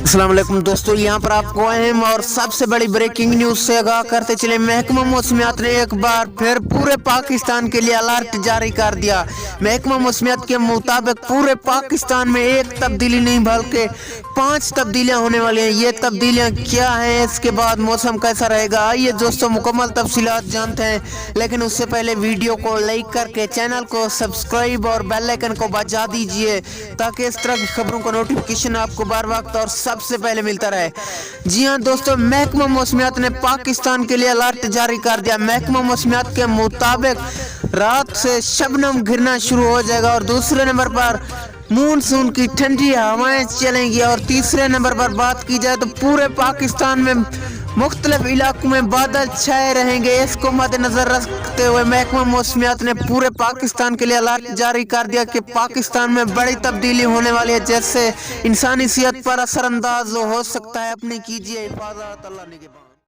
अस्सलाम वालेकुम दोस्तों, यहाँ पर आपको अहम और सबसे बड़ी ब्रेकिंग न्यूज से आगाह करते चले। महकमा मौसमियात ने एक बार फिर पूरे पाकिस्तान के लिए अलर्ट जारी कर दिया। महकमा मौसमियात के मुताबिक पूरे पाकिस्तान में एक तब्दीली नहीं बल्कि 5 तब्दीलियां होने वाली हैं। ये तब्दीलियां क्या हैं, इसके बाद मौसम कैसा रहेगा, आइए दोस्तों मुकम्मल तफसीलात जानते हैं। लेकिन उससे पहले वीडियो को लाइक करके चैनल को सब्सक्राइब और बेल आइकन को बजा दीजिए ताकि इस तरह की खबरों का नोटिफिकेशन आपको बार वक्त और सबसे पहले मिलता रहे। जी हां दोस्तों, महकमा मौसमियात ने पाकिस्तान के लिए अलर्ट जारी कर दिया। महकमा मौसमियात के मुताबिक रात से शबनम गिरना शुरू हो जाएगा और दूसरे नंबर पर मानसून की ठंडी हवाएं चलेंगी। और तीसरे नंबर पर बात की जाए तो पूरे पाकिस्तान में मुख्तलिफ इलाकों में बादल छाए रहेंगे। इसको मद्देनजर रखते हुए महकमा मौसमियात ने पूरे पाकिस्तान के लिए अलर्ट जारी कर दिया कि पाकिस्तान में बड़ी तब्दीली होने वाली है, जिससे इंसानी सेहत पर असर अंदाज हो सकता है। अपनी कीजिए हिफाजत, अल्लाह निगहबान।